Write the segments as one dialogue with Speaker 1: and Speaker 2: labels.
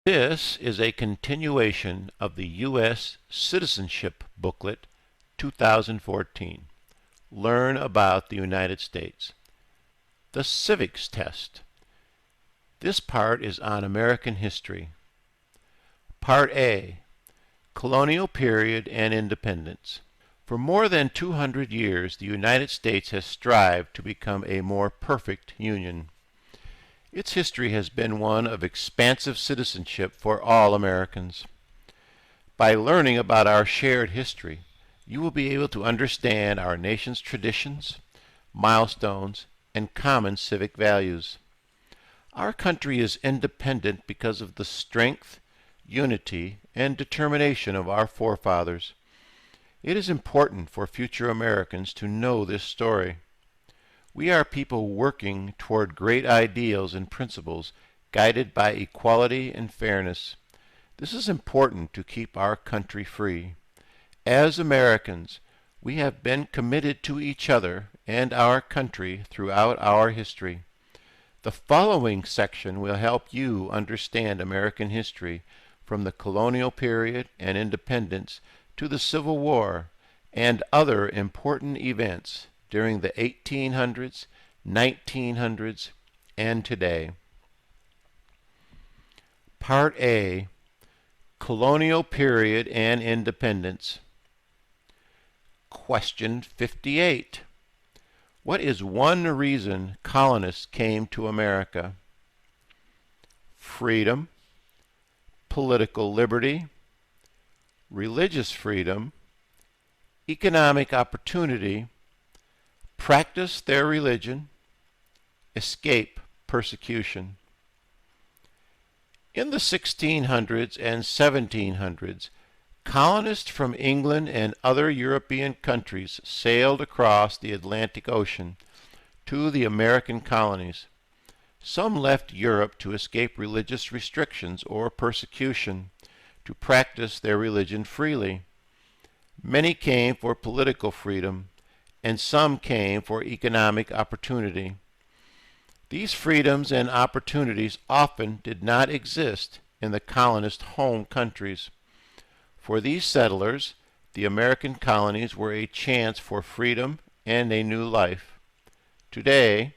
Speaker 1: This is a continuation of the US Citizenship Booklet 2014. Learn about the United States. The Civics Test. This part is on American history. Part A, Colonial Period and Independence. For more than 200 years, the United States has strived to become a more perfect union. Its history has been one of expansive citizenship for all Americans. By learning about our shared history, you will be able to understand our nation's traditions, milestones, and common civic values. Our country is independent because of the strength, unity, and determination of our forefathers. It is important for future Americans to know this story. We are people working toward great ideals and principles guided by equality and fairness. This is important to keep our country free. As Americans, we have been committed to each other and our country throughout our history. The following section will help you understand American history from the colonial period and independence to the Civil War and other important events during the 1800s, 1900s, and today. Part A, Colonial Period and Independence. Question 58. What is one reason colonists came to America? Freedom, political liberty, religious freedom, economic opportunity, practice their religion, escape persecution. In the 1600s and 1700s, colonists from England and other European countries sailed across the Atlantic Ocean to the American colonies. Some left Europe to escape religious restrictions or persecution, to practice their religion freely. Many came for political freedom, and some came for economic opportunity. These freedoms and opportunities often did not exist in the colonist home countries. For these settlers, the American colonies were a chance for freedom and a new life. Today,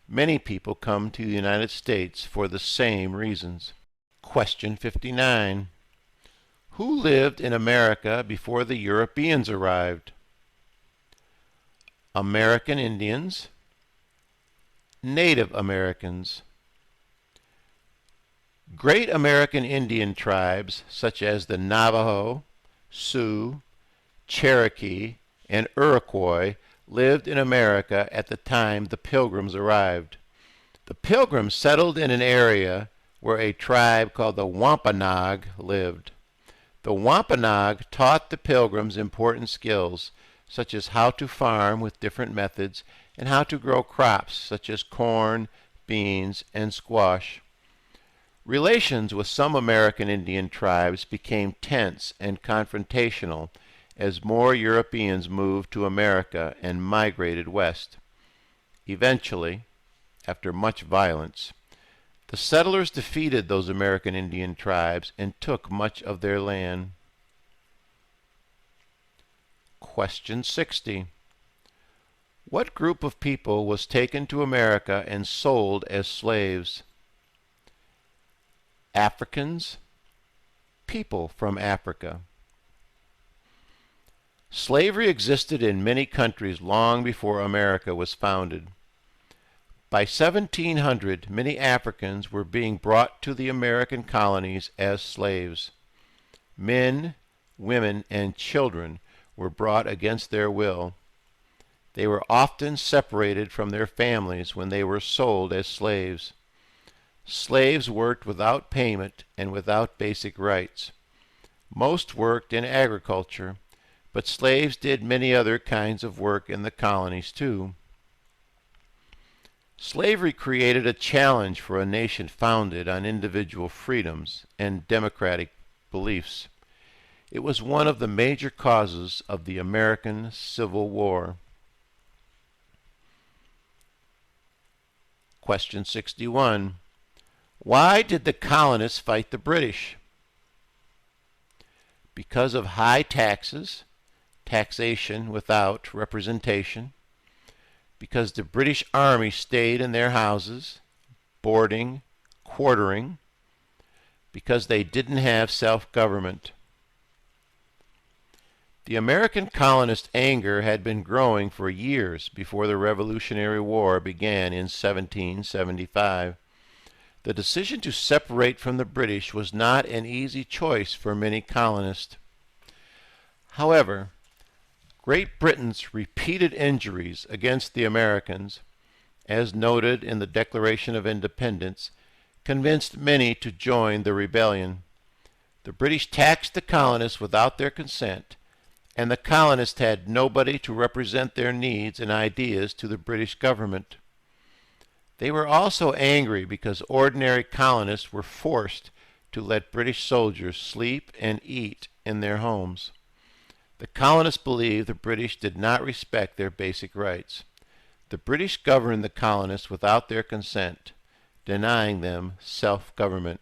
Speaker 1: many people come to the United States for the same reasons. Question 59. Who lived in America before the Europeans arrived? American Indians, Native Americans. Great American Indian tribes such as the Navajo, Sioux, Cherokee, and Iroquois lived in America at the time the Pilgrims arrived. The Pilgrims settled in an area where a tribe called the Wampanoag lived. The Wampanoag taught the Pilgrims important skills, such as how to farm with different methods and how to grow crops such as corn, beans, and squash. Relations with some American Indian tribes became tense and confrontational as more Europeans moved to America and migrated west. Eventually, after much violence, the settlers defeated those American Indian tribes and took much of their land. Question 60. What group of people was taken to America and sold as slaves? Africans, people from Africa. Slavery existed in many countries long before America was founded. By 1700, many Africans were being brought to the American colonies as slaves. Men, women, and children were brought against their will. They were often separated from their families when they were sold as slaves. Slaves worked without payment and without basic rights. Most worked in agriculture, but slaves did many other kinds of work in the colonies too. Slavery created a challenge for a nation founded on individual freedoms and democratic beliefs. It was one of the major causes of the American Civil War. Question 61. Why did the colonists fight the British? Because of high taxes, taxation without representation, because the British Army stayed in their houses, boarding, quartering, because they didn't have self-government. The American colonist anger had been growing for years before the Revolutionary War began in 1775. The decision to separate from the British was not an easy choice for many colonists. However, Great Britain's repeated injuries against the Americans, as noted in the Declaration of Independence, convinced many to join the rebellion. The British taxed the colonists without their consent, and the colonists had nobody to represent their needs and ideas to the British government. They were also angry because ordinary colonists were forced to let British soldiers sleep and eat in their homes. The colonists believed the British did not respect their basic rights. The British governed the colonists without their consent, denying them self-government.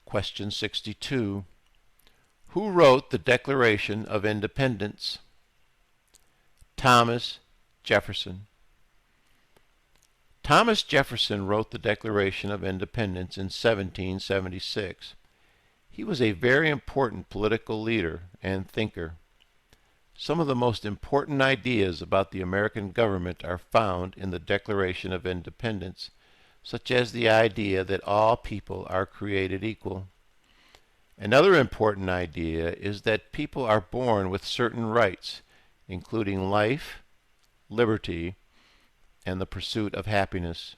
Speaker 1: Question 62. Who wrote the Declaration of Independence? Thomas Jefferson. Thomas Jefferson wrote the Declaration of Independence in 1776. He was a very important political leader and thinker. Some of the most important ideas about the American government are found in the Declaration of Independence, such as the idea that all people are created equal. Another important idea is that people are born with certain rights, including life, liberty, and the pursuit of happiness.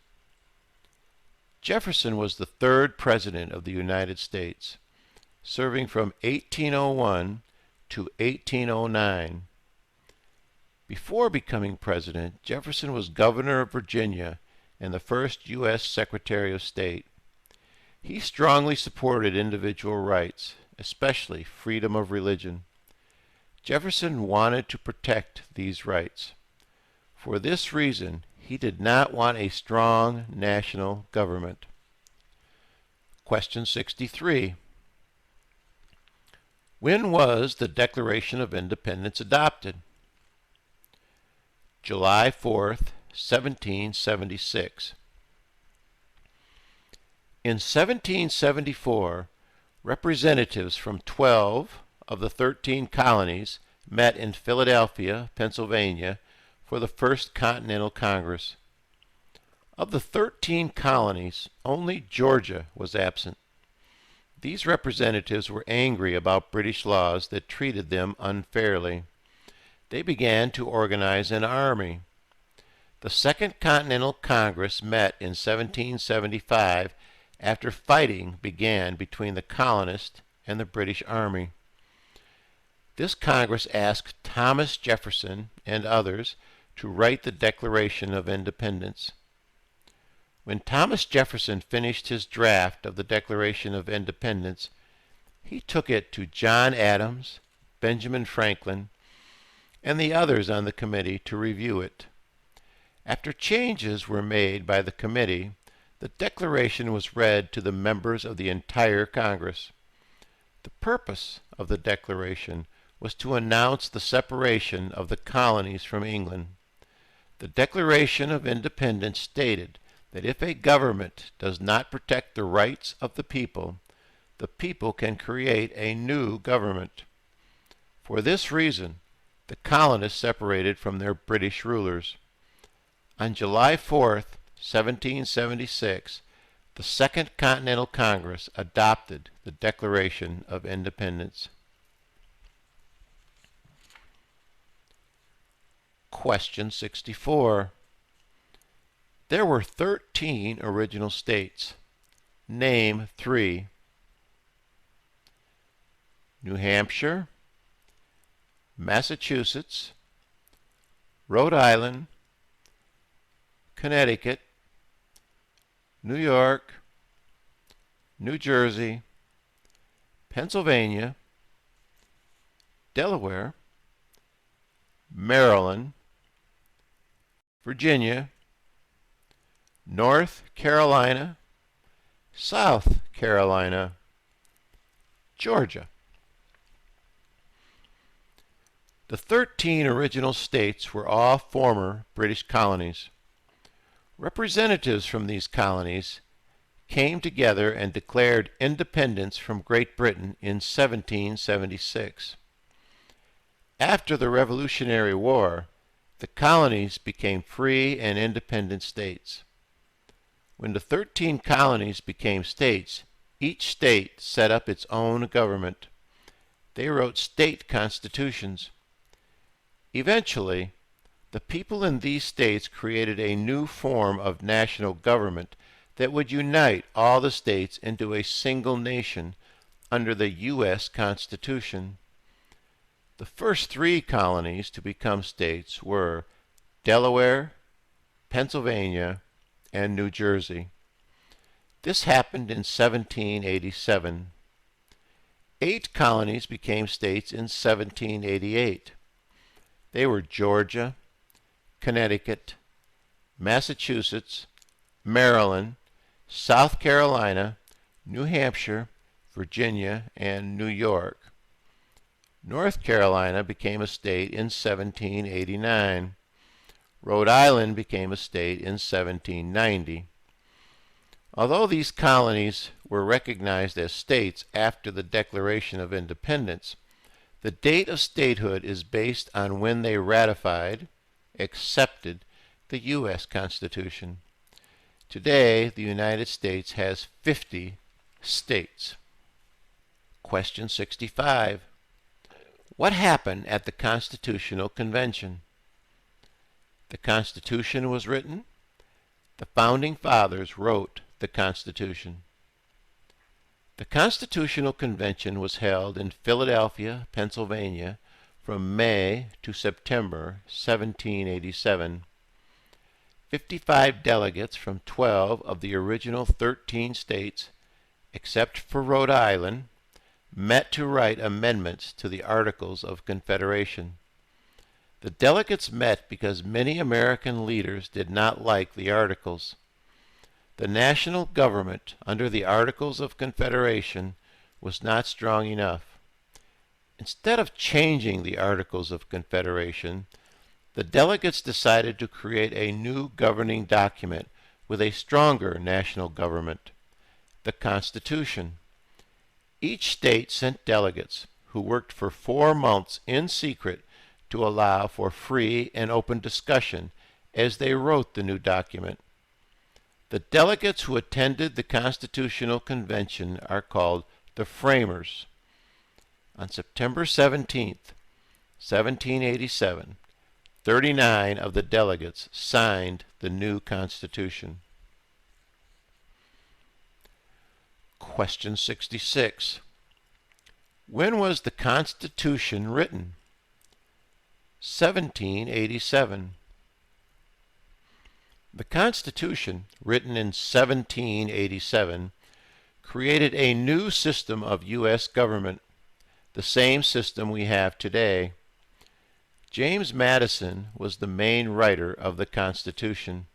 Speaker 1: Jefferson was the third president of the United States, serving from 1801 to 1809. Before becoming president, Jefferson was governor of Virginia and the first U.S. Secretary of State. He strongly supported individual rights, especially freedom of religion. Jefferson wanted to protect these rights. For this reason, he did not want a strong national government. Question 63. When was the Declaration of Independence adopted? July 4th, 1776. In 1774, representatives from 12 of the 13 colonies met in Philadelphia, Pennsylvania, for the First Continental Congress. Of the 13 colonies, only Georgia was absent. These representatives were angry about British laws that treated them unfairly. They began to organize an army. The Second Continental Congress met in 1775 after fighting began between the colonists and the British Army. This Congress asked Thomas Jefferson and others to write the Declaration of Independence. When Thomas Jefferson finished his draft of the Declaration of Independence, he took it to John Adams, Benjamin Franklin, and the others on the committee to review it. After changes were made by the committee, the Declaration was read to the members of the entire Congress. The purpose of the Declaration was to announce the separation of the colonies from England. The Declaration of Independence stated that if a government does not protect the rights of the people can create a new government. For this reason, the colonists separated from their British rulers. On July 4th, 1776, the Second Continental Congress adopted the Declaration of Independence. Question 64. There were 13 original states. Name 3. New Hampshire, Massachusetts, Rhode Island, Connecticut, New York, New Jersey, Pennsylvania, Delaware, Maryland, Virginia, North Carolina, South Carolina, Georgia. The 13 original states were all former British colonies. Representatives from these colonies came together and declared independence from Great Britain in 1776. After the Revolutionary War, the colonies became free and independent states. When the 13 colonies became states, each state set up its own government. They wrote state constitutions. Eventually, the people in these states created a new form of national government that would unite all the states into a single nation under the US Constitution. The first 3 colonies to become states were Delaware, Pennsylvania, and New Jersey. This happened in 1787. 8 colonies became states in 1788. They were Georgia, Connecticut, Massachusetts, Maryland, South Carolina, New Hampshire, Virginia, and New York. North Carolina became a state in 1789. Rhode Island became a state in 1790. Although these colonies were recognized as states after the Declaration of Independence, the date of statehood is based on when they ratified, accepted, the U.S. Constitution. Today, the United States has 50 states. Question 65. What happened at the Constitutional Convention? The Constitution was written. The Founding Fathers wrote the Constitution. The Constitutional Convention was held in Philadelphia, Pennsylvania, from May to September 1787. 55 delegates from 12 of the original 13 states, except for Rhode Island, met to write amendments to the Articles of Confederation. The delegates met because many American leaders did not like the Articles. The national government under the Articles of Confederation was not strong enough. Instead of changing the Articles of Confederation, the delegates decided to create a new governing document with a stronger national government, the Constitution. Each state sent delegates who worked for 4 months in secret to allow for free and open discussion as they wrote the new document. The delegates who attended the Constitutional Convention are called the Framers. On September 17, 1787, 39 of the delegates signed the new Constitution. Question 66. When was the Constitution written? 1787. The Constitution, written in 1787, created a new system of U.S. government, the same system we have today. James Madison was the main writer of the Constitution.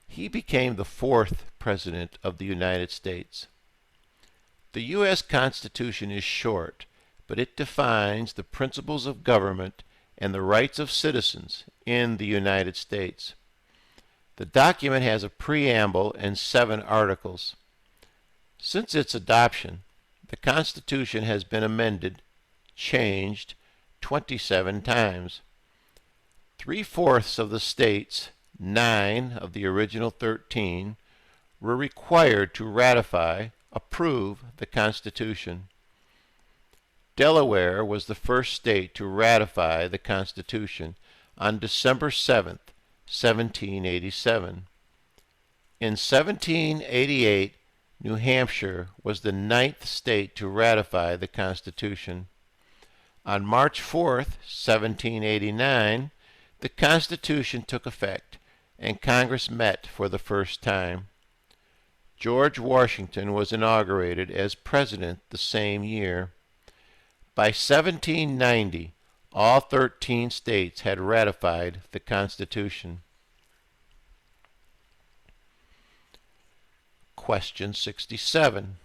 Speaker 1: He became the 4th President of the United States. The U.S. Constitution is short, but it defines the principles of government and the rights of citizens in the United States. The document has a preamble and 7 articles. Since its adoption, the Constitution has been amended, changed, 27 times. 3/4 of the states, 9 of the original 13, were required to approve the Constitution. Delaware was the first state to ratify the Constitution on December 7, 1787. In 1788, New Hampshire was the 9th state to ratify the Constitution. On March 4, 1789, the Constitution took effect, and Congress met for the first time. George Washington was inaugurated as president the same year. By 1790, all 13 states had ratified the Constitution. Question 67.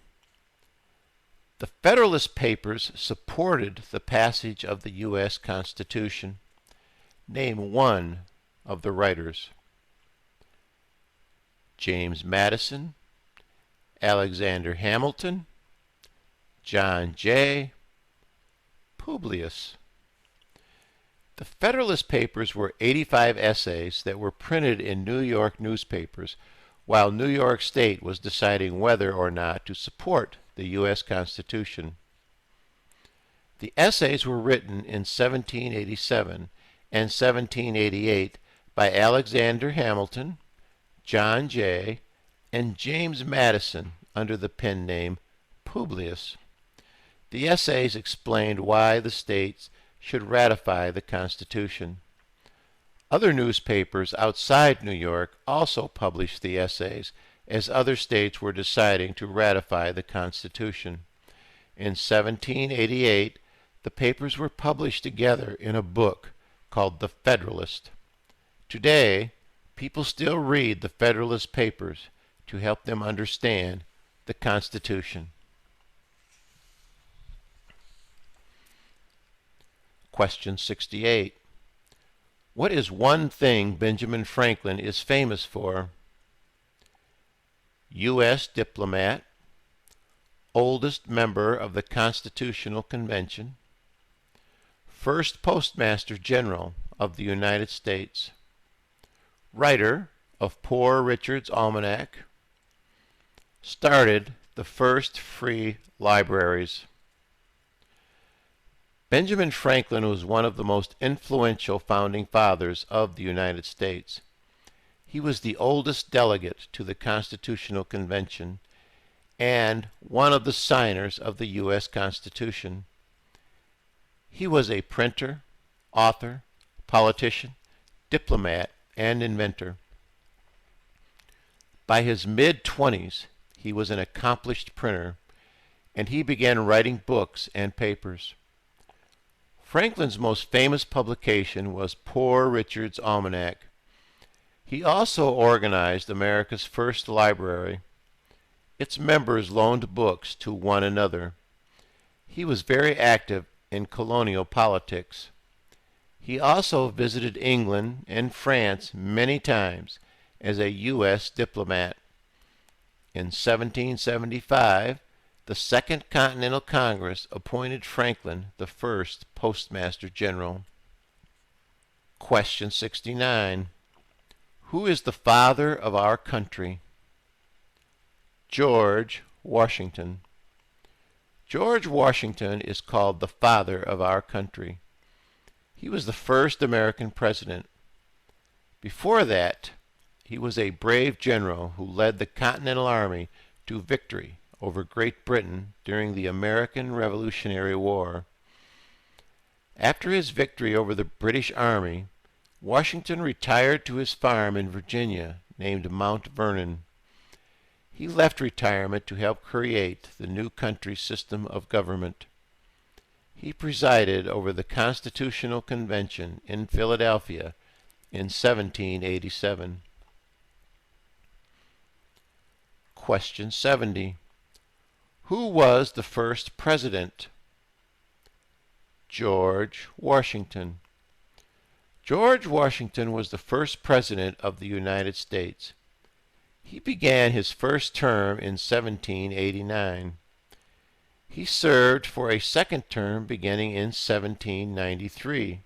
Speaker 1: The Federalist Papers supported the passage of the U.S. Constitution. Name one of the writers. James Madison, Alexander Hamilton, John Jay, Publius. The Federalist Papers were 85 essays that were printed in New York newspapers while New York State was deciding whether or not to support the U.S. Constitution. The essays were written in 1787 and 1788 by Alexander Hamilton, John Jay, and James Madison under the pen name Publius. The essays explained why the states should ratify the Constitution. Other newspapers outside New York also published the essays as other states were deciding to ratify the Constitution. In 1788, the papers were published together in a book called The Federalist. Today, people still read the Federalist Papers to help them understand the Constitution. Question 68. What is one thing Benjamin Franklin is famous for? U.S. diplomat, oldest member of the Constitutional Convention, first Postmaster General of the United States, writer of Poor Richard's Almanac, started the first free libraries. Benjamin Franklin was one of the most influential founding fathers of the United States. He was the oldest delegate to the Constitutional Convention and one of the signers of the U.S. Constitution. He was a printer, author, politician, diplomat, and inventor. By his mid-20s, he was an accomplished printer, and he began writing books and papers. Franklin's most famous publication was Poor Richard's Almanac. He also organized America's first library. Its members loaned books to one another. He was very active in colonial politics. He also visited England and France many times as a U.S. diplomat. In 1775, the Second Continental Congress appointed Franklin the first Postmaster General. Question 69. Who is the father of our country? George Washington. George Washington is called the father of our country. He was the first American president. Before that, he was a brave general who led the Continental Army to victory over Great Britain during the American Revolutionary War. After his victory over the British Army, Washington retired to his farm in Virginia named Mount Vernon. He left retirement to help create the new country system of government. He presided over the Constitutional Convention in Philadelphia in 1787. Question 70. Who was the first president? George Washington. George Washington was the first president of the United States. He began his first term in 1789. He served for a second term beginning in 1793.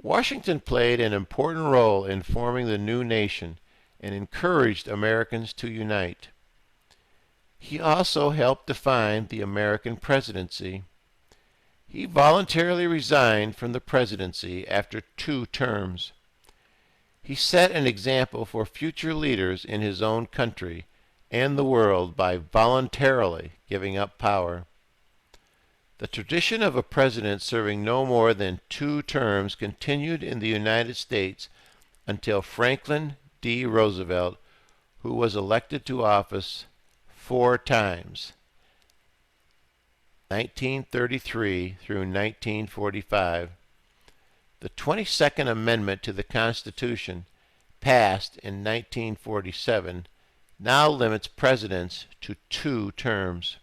Speaker 1: Washington played an important role in forming the new nation and encouraged Americans to unite. He also helped define the American presidency. He voluntarily resigned from the presidency after 2 terms. He set an example for future leaders in his own country and the world by voluntarily giving up power. The tradition of a president serving no more than 2 terms continued in the United States until Franklin D. Roosevelt, who was elected to office 4 times, 1933 through 1945. The 22nd Amendment to the Constitution, passed in 1947, now limits presidents to 2 terms.